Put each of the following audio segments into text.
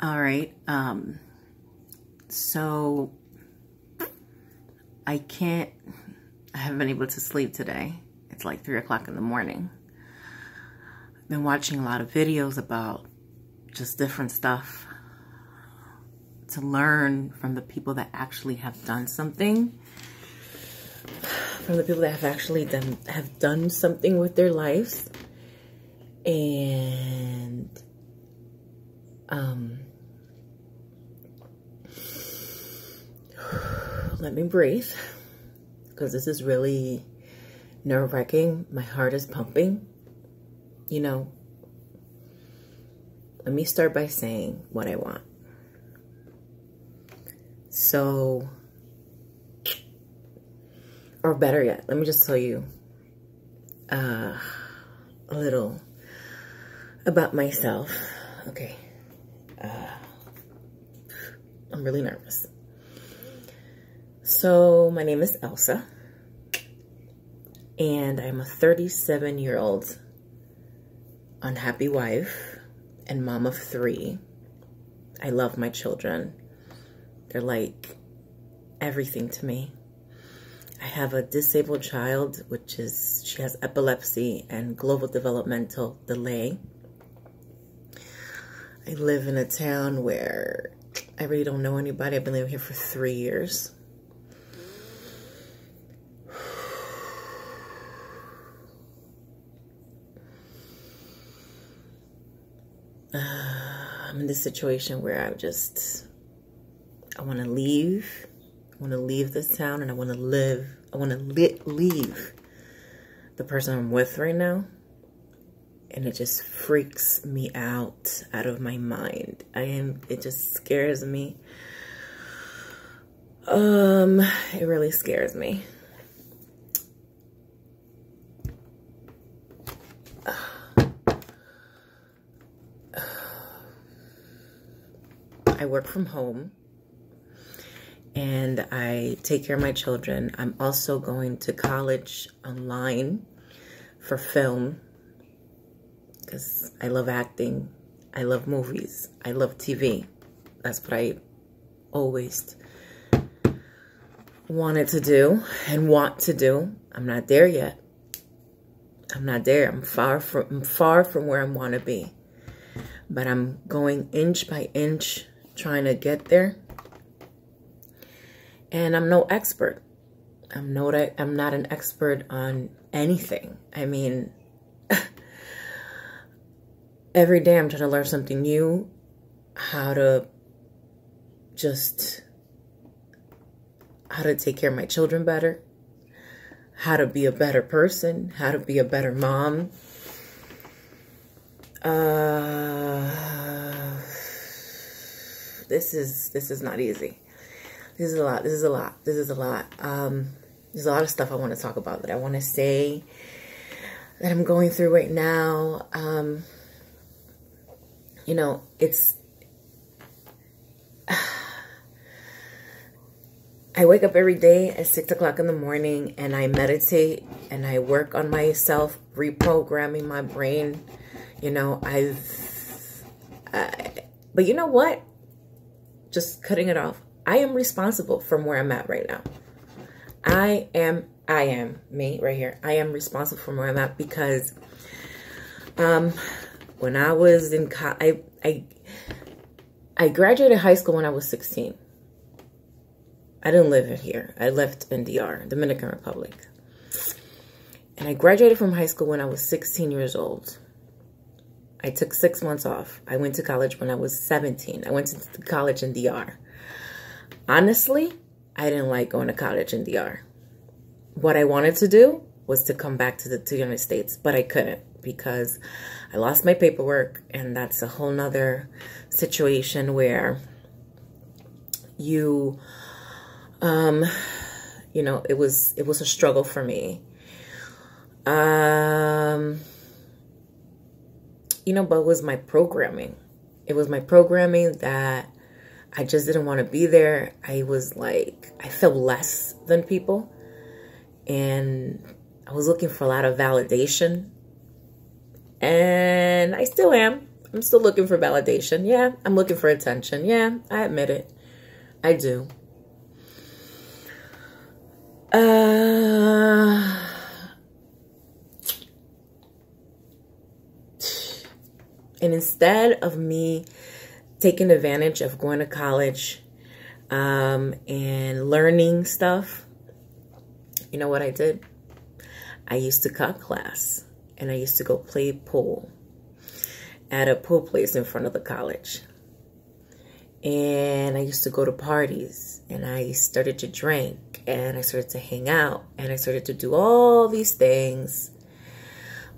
All right. So I haven't been able to sleep today. It's like 3 o'clock in the morning. I've been watching a lot of videos about just different stuff to learn from the people that actually have done something, from the people that have actually done something with their lives. And let me breathe, because this is really nerve-wracking. My heart is pumping. You know, let me start by saying what I want. So, or better yet, let me just tell you a little about myself. Okay. I'm really nervous. So, my name is Elsa, and I'm a 37-year-old unhappy wife and mom of 3. I love my children. They're like everything to me. I have a disabled child, she has epilepsy and global developmental delay. I live in a town where I really don't know anybody. I've been living here for 3 years. I'm in this situation where I want to leave. I want to leave this town, and I want to leave the person I'm with right now. And it just freaks me out of my mind. It just scares me. It really scares me. I work from home and I take care of my children. I'm also going to college online for film because I love acting. I love movies. I love TV. That's what I always wanted to do and want to do. I'm not there yet. I'm not there. I'm far from where I want to be. But I'm going inch by inch, trying to get there. And I'm no expert. I'm not an expert on anything. I mean, every day I'm trying to learn something new, how to take care of my children better, how to be a better person, how to be a better mom. This is not easy. This is a lot. There's a lot of stuff I want to talk about, that I want to say, that I'm going through right now. You know, I wake up every day at 6 o'clock in the morning and I meditate and I work on myself, reprogramming my brain. You know, but you know what? Just cutting it off. I am responsible from where I'm at right now. I am me right here. I am responsible from where I'm at because, when I was in college, I graduated high school when I was 16. I didn't live in here. I left in DR, Dominican Republic. And I graduated from high school when I was 16 years old. I took 6 months off. I went to college when I was 17. I went to college in DR. Honestly, I didn't like going to college in DR. What I wanted to do was to come back to the United States, but I couldn't because I lost my paperwork, and that's a whole nother situation where you know, it was a struggle for me. You know, but it was my programming. It was my programming that I just didn't want to be there. I was like, I felt less than people. And I was looking for a lot of validation. And I still am. I'm still looking for validation. Yeah, I'm looking for attention. Yeah, I admit it. I do. And instead of me taking advantage of going to college and learning stuff, you know what I did? I used to cut class and I used to go play pool at a pool place in front of the college. And I used to go to parties and I started to drink and I started to hang out and I started to do all these things,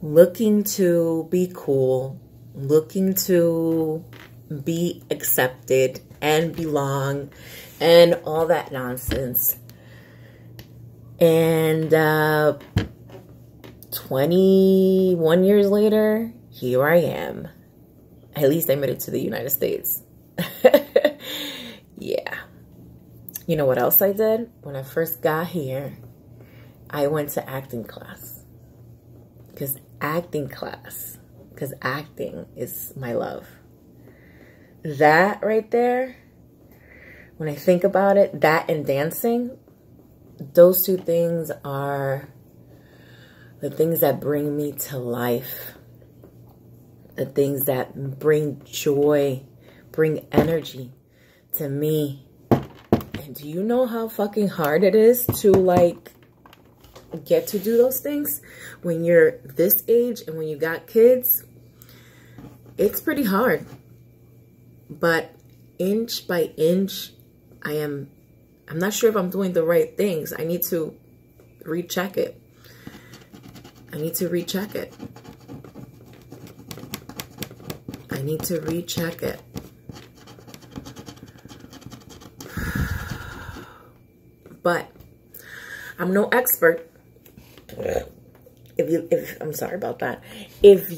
looking to be cool, looking to be accepted and belong and all that nonsense. And 21 years later, here I am. At least I made it to the United States. Yeah. You know what else I did? When I first got here, I went to acting class. Because acting is my love. That right there, when I think about it, that and dancing, those two things are the things that bring me to life. The things that bring joy, bring energy to me. And do you know how fucking hard it is to like get to do those things when you're this age and when you got kids? It's pretty hard. But inch by inch, I'm not sure if I'm doing the right things. I need to recheck it. I need to recheck it. I need to recheck it. But I'm no expert. I'm sorry about that. If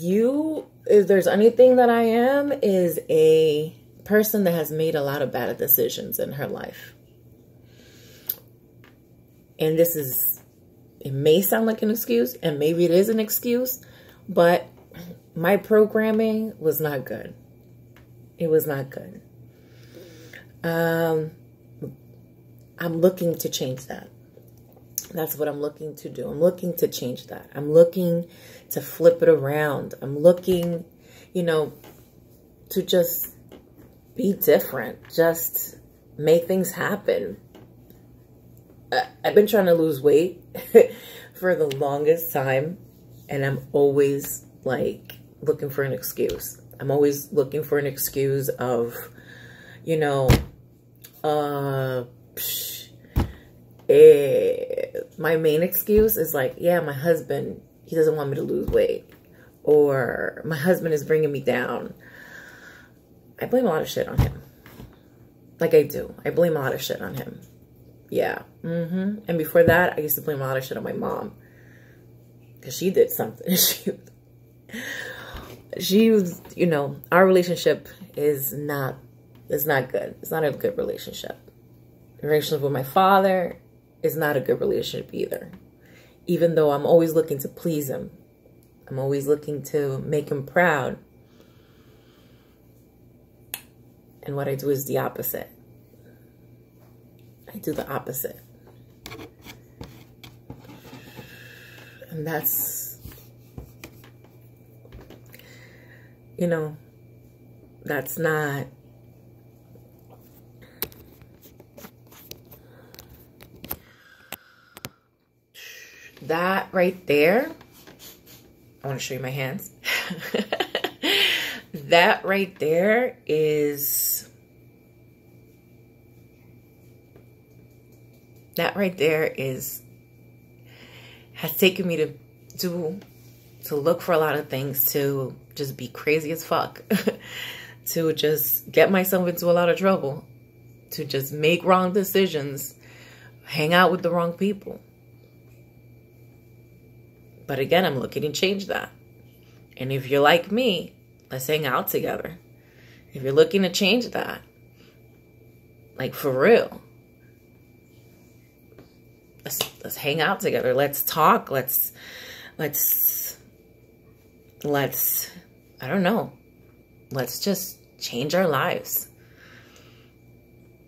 there's anything that I am, is a person that has made a lot of bad decisions in her life. And it may sound like an excuse, and maybe it is an excuse, but my programming was not good. It was not good. I'm looking to change that. That's what I'm looking to do. I'm looking to change that. I'm looking to flip it around. I'm looking, to just be different. Just make things happen. I've been trying to lose weight for the longest time, and I'm always like looking for an excuse. I'm always looking for an excuse of, my main excuse is like, yeah, my husband, he doesn't want me to lose weight, or my husband is bringing me down. I blame a lot of shit on him. Like I do. I blame a lot of shit on him. Yeah. And before that, I used to blame a lot of shit on my mom. Because she did something. She was, our relationship is not good. It's not a good relationship. The relationship with my father is not a good relationship either. Even though I'm always looking to please him. I'm always looking to make him proud. And what I do is the opposite. I do the opposite. And that's, that's not, that right there. I want to show you my hands. That right there has taken me to look for a lot of things, to just be crazy as fuck, to just get myself into a lot of trouble, to just make wrong decisions, hang out with the wrong people. But again, I'm looking to change that. And if you're like me, let's hang out together. If you're looking to change that, like for real, let's hang out together. Let's talk. Let's I don't know. let's just change our lives.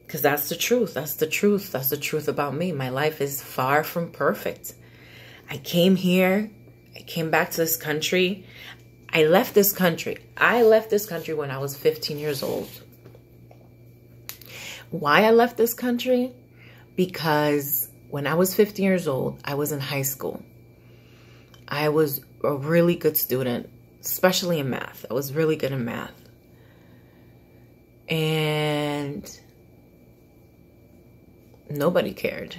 Because that's the truth. That's the truth. That's the truth about me. My life is far from perfect. I came here. I came back to this country. I left this country. I left this country when I was 15 years old. Why I left this country? Because when I was 15 years old, I was in high school. I was a really good student, especially in math. I was really good in math. And nobody cared.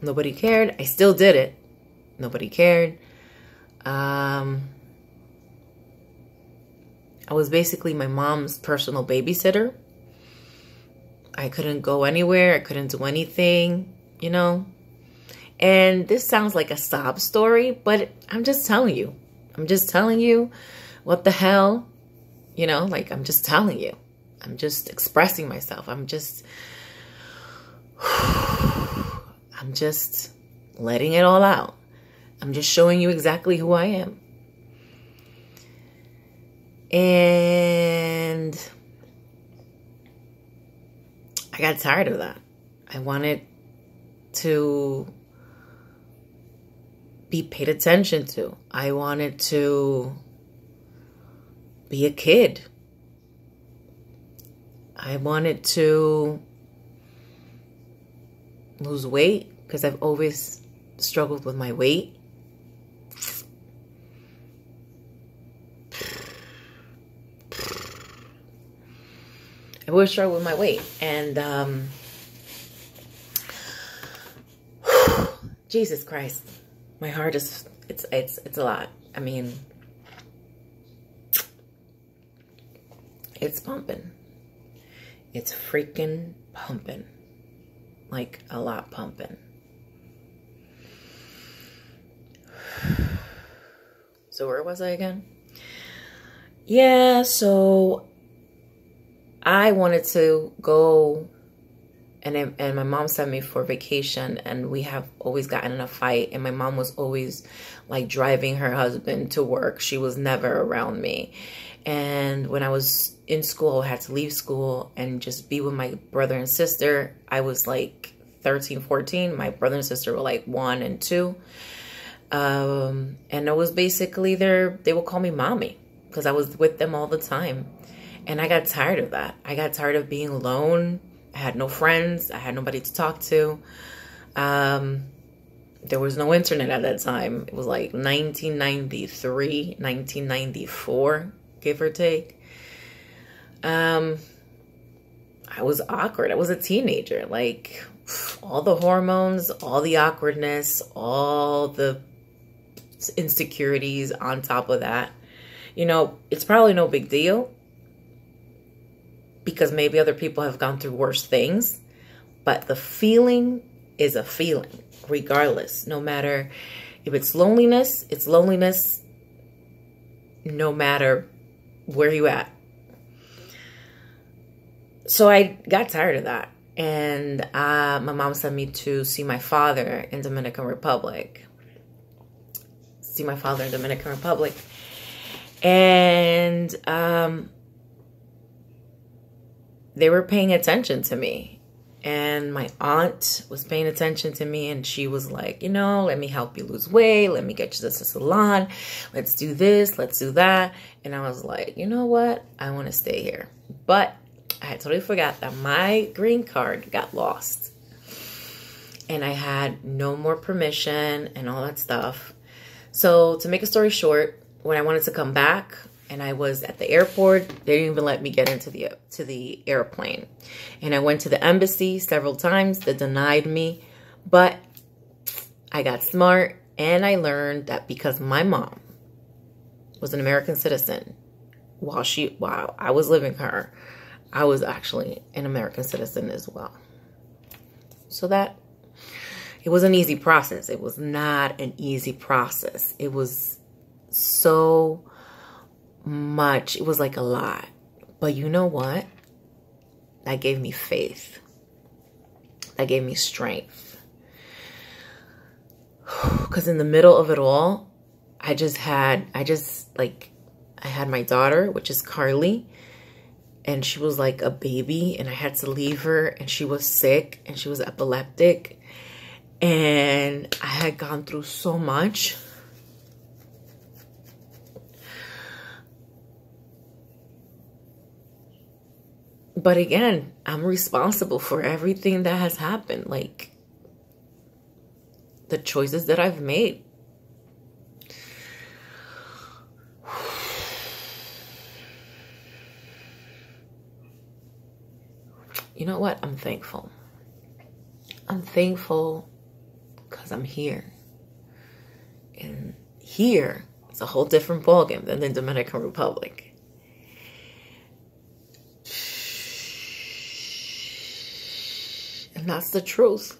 Nobody cared. I still did it. Nobody cared. I was basically my mom's personal babysitter. I couldn't go anywhere. I couldn't do anything, you know. And this sounds like a sob story, but I'm just telling you. I'm just telling you what the hell, you know, like I'm just telling you. I'm just expressing myself. I'm just letting it all out. I'm just showing you exactly who I am. And I got tired of that. I wanted to be paid attention to. I wanted to be a kid. I wanted to lose weight because I've always struggled with my weight. I've always struggled with my weight. And Jesus Christ, my heart is, it's a lot. I mean, it's pumping. It's freaking pumping. Like a lot pumping. So where was I again? Yeah, so I wanted to go, and my mom sent me for vacation, and we have always gotten in a fight, and my mom was always like driving her husband to work. She was never around me. And when I was in school, I had to leave school and just be with my brother and sister. I was like 13, 14. My brother and sister were like 1 and 2. And it was basically they would call me mommy because I was with them all the time. And I got tired of that. I got tired of being alone. I had no friends. I had nobody to talk to. There was no internet at that time. It was like 1993, 1994, give or take. I was awkward. I was a teenager. Like, all the hormones, all the awkwardness, all the insecurities on top of that. You know, it's probably no big deal because maybe other people have gone through worse things, but the feeling is a feeling regardless. No matter if it's loneliness no matter where you at. So I got tired of that. And my mom sent me to see my father in Dominican Republic. And they were paying attention to me. And my aunt was paying attention to me. And she was like, you know, let me help you lose weight. Let me get you to the salon. Let's do this. Let's do that. And I was like, you know what? I want to stay here. But I had totally forgot that my green card got lost. And I had no more permission and all that stuff. So to make a story short, when I wanted to come back and I was at the airport, they didn't even let me get into the airplane. And I went to the embassy several times. They denied me. But I got smart and I learned that because my mom was an American citizen while I was living her, I was actually an American citizen as well. So that, it was an easy process. It was not an easy process. It was so much. It was like a lot. But you know what? That gave me faith. That gave me strength. Because in the middle of it all, I just I had my daughter, which is Carly, and she was like a baby, and I had to leave her, and she was sick, and she was epileptic, and I had gone through so much. But again, I'm responsible for everything that has happened, like the choices that I've made. You know what? I'm thankful. I'm thankful because I'm here. And here, it's a whole different ballgame than the Dominican Republic. And that's the truth.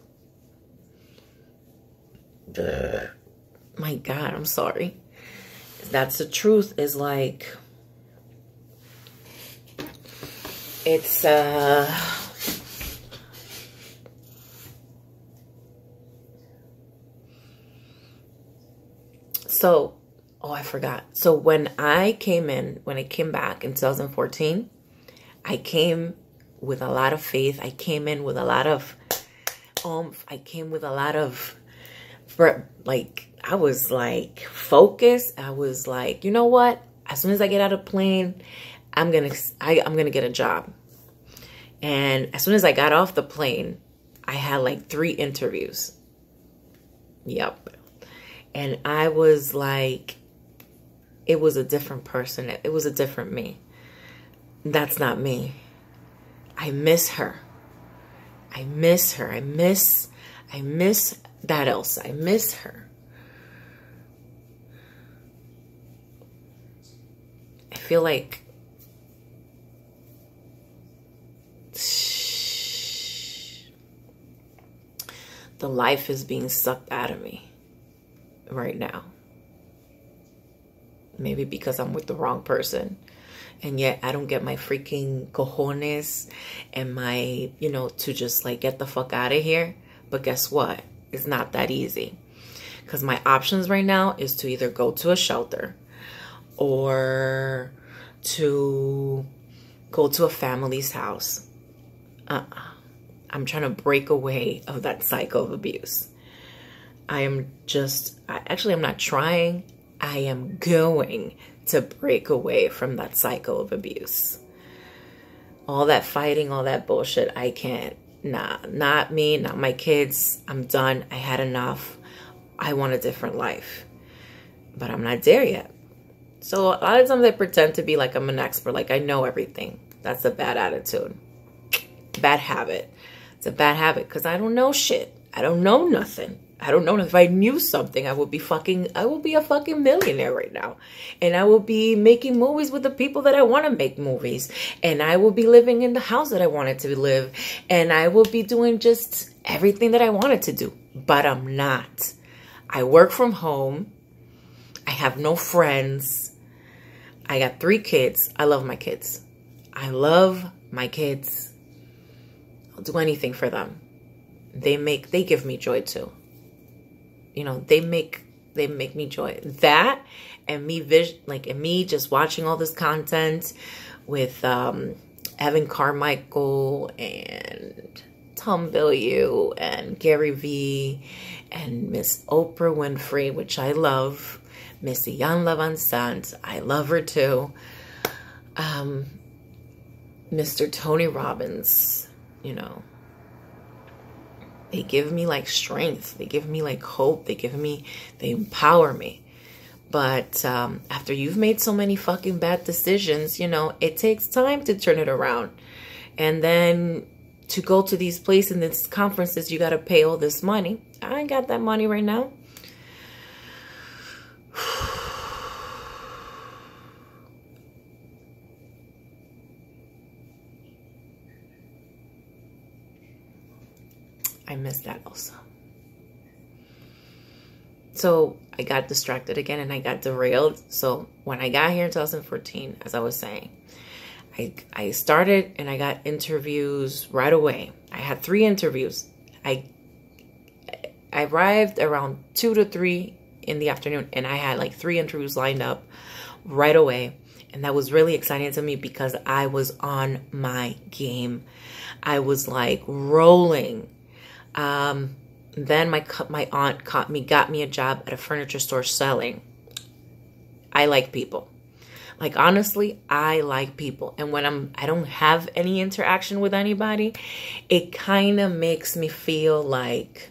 My God, I'm sorry. That's the truth. Is like, it's so, oh, I forgot. So when I came back in 2014, I came with a lot of faith. I came in with a lot of I came with a lot of, like, I was like focused. I was like, you know what? As soon as I get out of the plane, I'm gonna get a job. And as soon as I got off the plane, I had like 3 interviews. Yep. And I was like, it was a different person. It was a different me. That's not me. I miss her. I miss her. I miss that Elsa. I miss her. I feel like the life is being sucked out of me right now. Maybe because I'm with the wrong person. And yet I don't get my freaking cojones and my, you know, to just like get the fuck out of here. But guess what? It's not that easy. Because my options right now is to either go to a shelter or to go to a family's house. I'm trying to break away of that cycle of abuse. I'm not trying. I am going to break away from that cycle of abuse. All that fighting, all that bullshit, I can't. Nah, not me, not my kids. I'm done. I had enough. I want a different life. But I'm not there yet. So a lot of times I pretend to be like I'm an expert, like I know everything. That's a bad attitude. Bad habit. It's a bad habit because I don't know shit. I don't know nothing. I don't know. If I knew something, I would be a fucking millionaire right now. And I will be making movies with the people that I want to make movies. And I will be living in the house that I wanted to live. And I will be doing just everything that I wanted to do. But I'm not. I work from home. I have no friends. I got 3 kids. I love my kids. I love my kids. I'll do anything for them. They give me joy too. You know, they make me joy. That and me just watching all this content with Evan Carmichael and Tom Bilyeu and Gary Vee and Miss Oprah Winfrey, which I love. Miss Iyanla Vanzant, I love her too. Mr. Tony Robbins, you know. They give me like strength. They give me like hope. They empower me. But after you've made so many fucking bad decisions, you know, it takes time to turn it around. And then to go to these places and these conferences, you got to pay all this money. I ain't got that money right now. I miss that also. So I got distracted again and I got derailed. So when I got here in 2014, as I was saying, I started and I got interviews right away. I had 3 interviews. I arrived around 2 to 3 in the afternoon and I had like 3 interviews lined up right away. And that was really exciting to me because I was on my game. I was like rolling. Then my aunt got me a job at a furniture store selling. I like people. Like, honestly, I like people. And when I don't have any interaction with anybody, it kind of makes me feel like,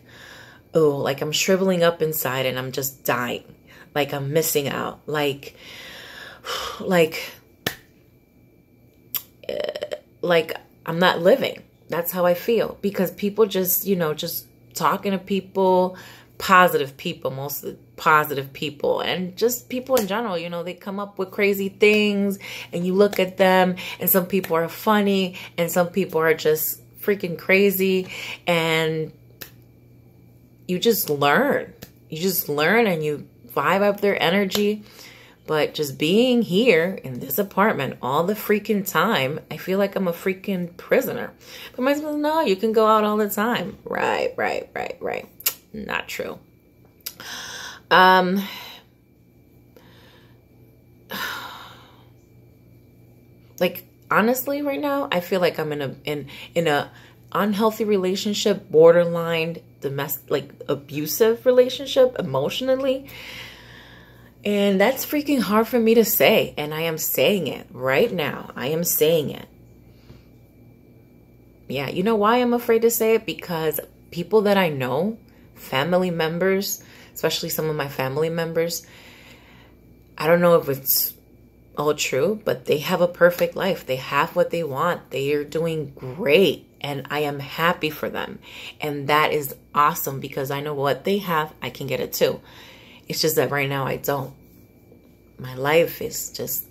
oh, like I'm shriveling up inside and I'm just dying. Like I'm missing out. Like I'm not living. That's how I feel. Because people just, just talking to people, positive people, mostly positive people, and just people in general, they come up with crazy things and you look at them and some people are funny and some people are just freaking crazy, and you just learn. You just learn and you vibe up their energy. But just being here in this apartment all the freaking time, I feel like I'm a freaking prisoner. But my husband, no, you can go out all the time. Right. Not true. Like, honestly, right now, I feel like I'm in a unhealthy relationship, borderline domestic, like abusive relationship emotionally. And that's freaking hard for me to say. And I am saying it right now. I am saying it. Yeah, you know why I'm afraid to say it? Because people that I know, family members, especially some of my family members, I don't know if it's all true, but they have a perfect life. They have what they want. They are doing great. And I am happy for them. And that is awesome because I know what they have, I can get it too. It's just that right now I don't. My life is just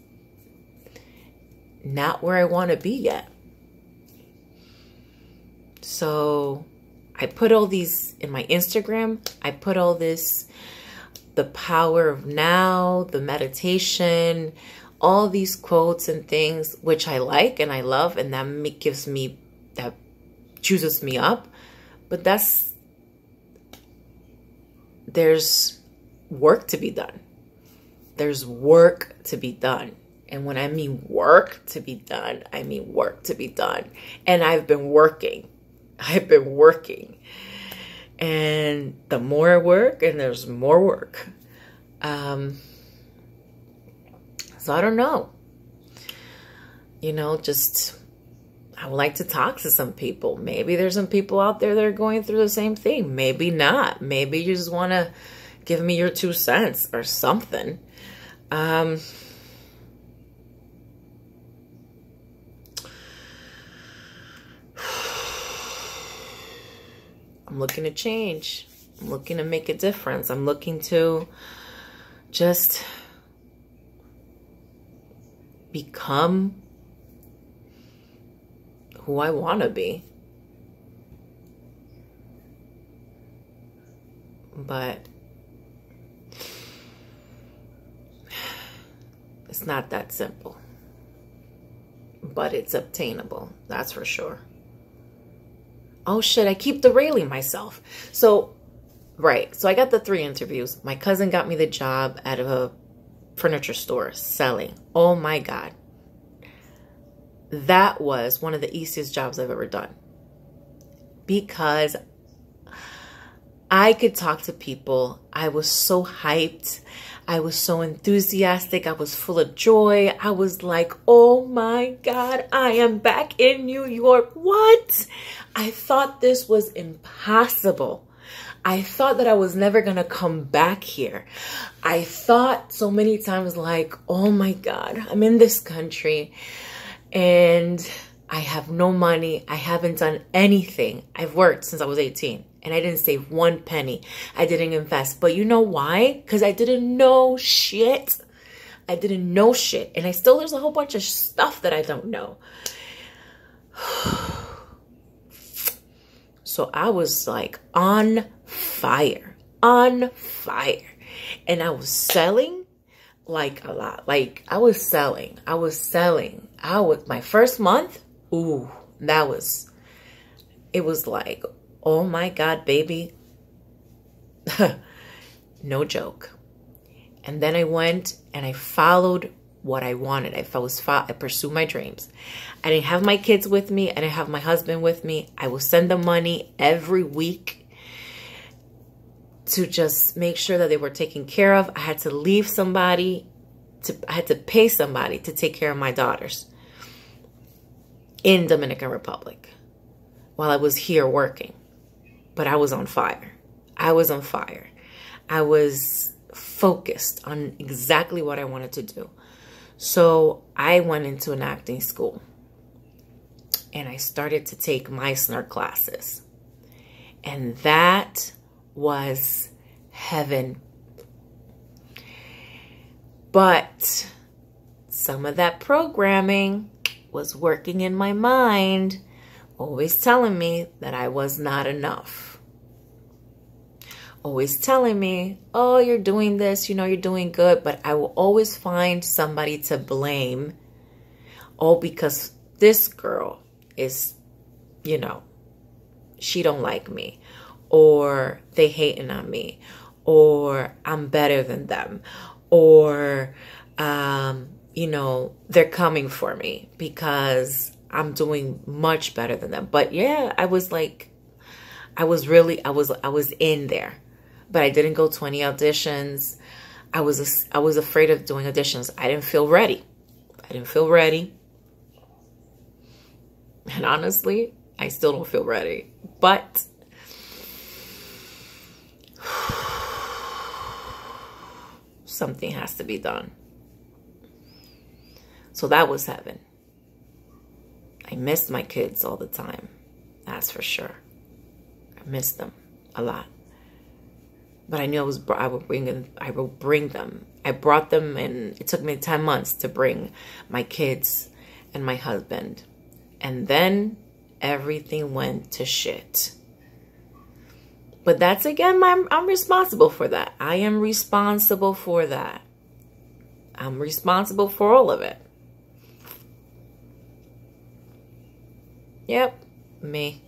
not where I want to be yet. So I put all these in my Instagram. I put all this, the power of now, the meditation, all these quotes and things, which I like and I love. And that gives me, that chooses me up. But there's work to be done. There's work to be done. And when I mean work to be done, I mean work to be done. And I've been working. And the more I work, and there's more work. So I don't know. Just, I would like to talk to some people. Maybe there's some people out there that are going through the same thing. Maybe not. Maybe you just want to give me your 2 cents or something. I'm looking to change. I'm looking to make a difference. I'm looking to just become who I want to be. But it's not that simple. But it's obtainable. That's for sure. Oh shit, I keep derailing myself. So, right. So I got the 3 interviews. My cousin got me the job at a furniture store selling. Oh my God. That was one of the easiest jobs I've ever done. Because I could talk to people. I was so hyped. I was so enthusiastic. I was full of joy. I was like, oh my God, I am back in New York. What? I thought this was impossible. I thought that I was never going to come back here. I thought so many times like, oh my God, I'm in this country and I have no money. I haven't done anything. I've worked since I was 18 and I didn't save 1 penny. I didn't invest. But you know why? Because I didn't know shit. I didn't know shit. And there's a whole bunch of stuff that I don't know. So I was like on fire. And I was selling like a lot. Like I was selling. My first month, ooh, it was like, oh my God, baby. No joke. And then I went and I followed what I wanted. I pursued my dreams. I didn't have my kids with me. I didn't have my husband with me. I will send them money every week to just make sure that they were taken care of. I had to leave somebody, I had to pay somebody to take care of my daughters in Dominican Republic while I was here working. But I was on fire. I was on fire. I was focused on exactly what I wanted to do. So I went into an acting school and I started to take Meisner classes. And that was heaven. But some of that programming was working in my mind, always telling me that I was not enough. Always telling me, oh, you're doing this, you know, you're doing good. But I will always find somebody to blame. Oh, because this girl is, you know, she don't like me. Or they hating on me. Or I'm better than them. Or, you know, they're coming for me because I'm doing much better than them. But yeah, I was like, I was in there. But I didn't go to any auditions. I was afraid of doing auditions. I didn't feel ready. I didn't feel ready. And honestly, I still don't feel ready. But something has to be done. So that was heaven. I missed my kids all the time. That's for sure. I missed them a lot. But I knew I would bring them. I brought them, and it took me 10 months to bring my kids and my husband. And then everything went to shit. But that's, again, I'm responsible for that. I am responsible for that. I'm responsible for all of it. Yep, me.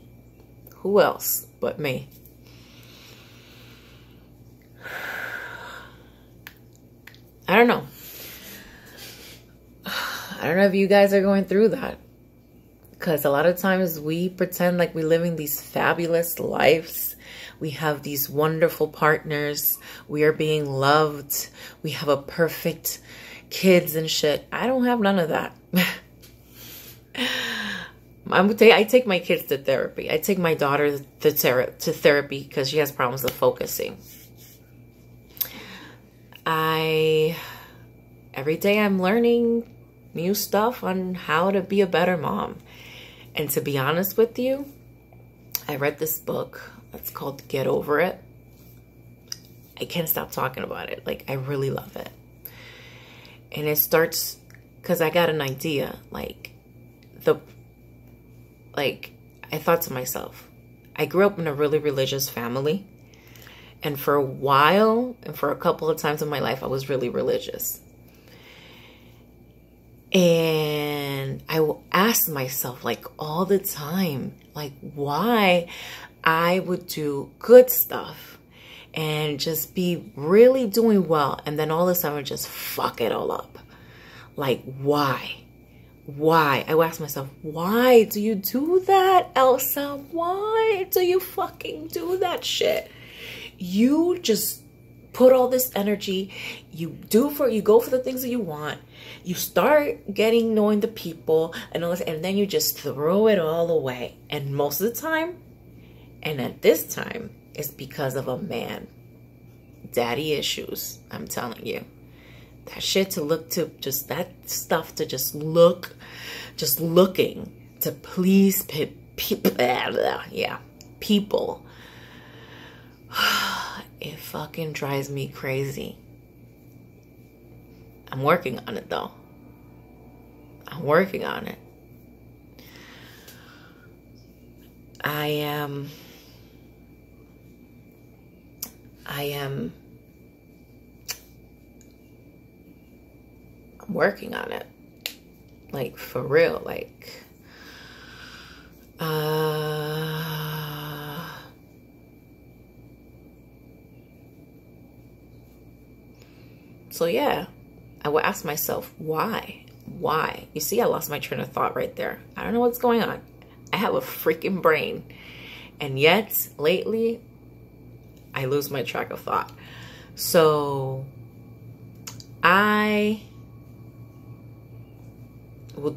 Who else but me? I don't know. I don't know if you guys are going through that. Because a lot of times we pretend like we're living these fabulous lives. We have these wonderful partners. We are being loved. We have a perfect kids and shit. I don't have none of that. I take my kids to therapy. I take my daughter to therapy because she has problems with focusing. Every day I'm learning new stuff on how to be a better mom. And to be honest with you, I read this book that's called Get Over It. I can't stop talking about it. Like, I really love it. And it starts because I got an idea. I thought to myself, I grew up in a really religious family. And for a while, and for a couple of times in my life, I was really religious. And I will ask myself, like, all the time, like, why I would do good stuff and just be really doing well. And then all of a sudden, I would just fuck it all up. Like, why? Why? I would ask myself, why do you do that, Elsa? Why do you fucking do that shit? You just put all this energy, you go for the things that you want, you start knowing the people and all this, and then you just throw it all away. And most of the time, and at this time, it's because of a man. Daddy issues, I'm telling you. That shit just looking to please people. Yeah, people. It fucking drives me crazy. I'm working on it though. I'm working on it. I'm working on it. Like, for real. Like, so yeah, I would ask myself, why? Why? You see, I lost my train of thought right there. I don't know what's going on. I have a freaking brain. And yet, lately, I lose my track of thought. So, I will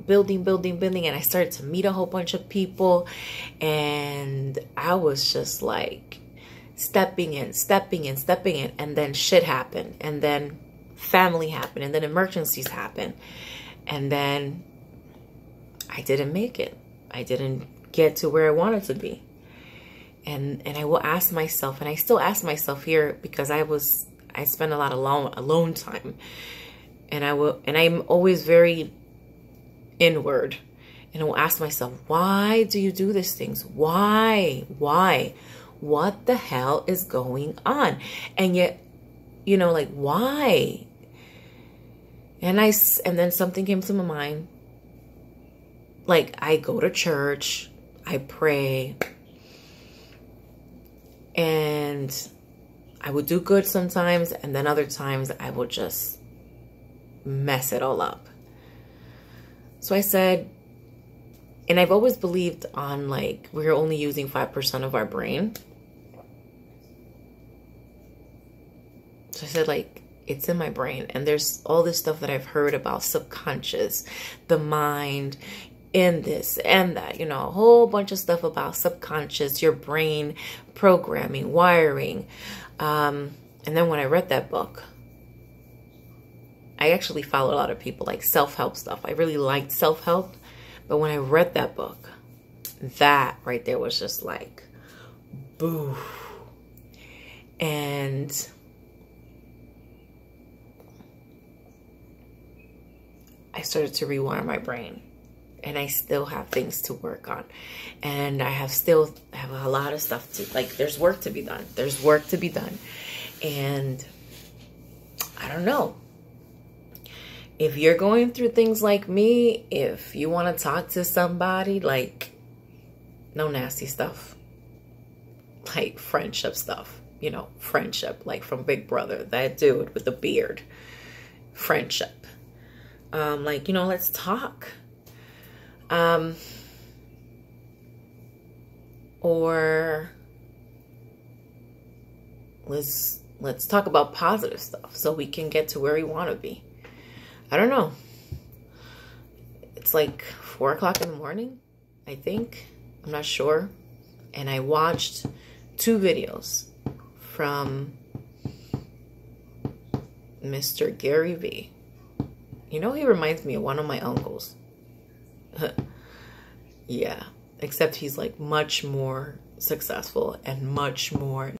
building, and I started to meet a whole bunch of people, and I was just like stepping in, and then shit happened, and then family happened, and then emergencies happened, and then I didn't make it. I didn't get to where I wanted to be. And I will ask myself, and I still ask myself here, because I spend a lot of alone time, and I'm always very inward, and I will ask myself, why do you do these things? Why? What the hell is going on? And yet, you know, like, why? And then something came to my mind. Like, I go to church, I pray, and I would do good sometimes, and then other times I would just mess it all up. So I said, and I've always believed on, like, we're only using 5% of our brain. So I said, like, it's in my brain. And there's all this stuff that I've heard about subconscious, the mind, and this and that, you know, a whole bunch of stuff about subconscious, your brain, programming, wiring. And then when I read that book, I actually follow a lot of people, like self-help stuff. I really liked self-help. But when I read that book, that right there was just like, boo. And I started to rewire my brain. And I still have things to work on. And I still have a lot of stuff to, like, there's work to be done. There's work to be done. And I don't know. If you're going through things like me, if you want to talk to somebody, like, no nasty stuff. Like friendship stuff. You know, friendship. Like from Big Brother. That dude with the beard. Friendship. Like, you know, let's talk. Or let's talk about positive stuff so we can get to where we want to be. I don't know. It's like 4 o'clock in the morning, I think. I'm not sure. And I watched 2 videos from Mr. Gary Vee. You know, he reminds me of one of my uncles. Yeah, except he's like much more successful and much more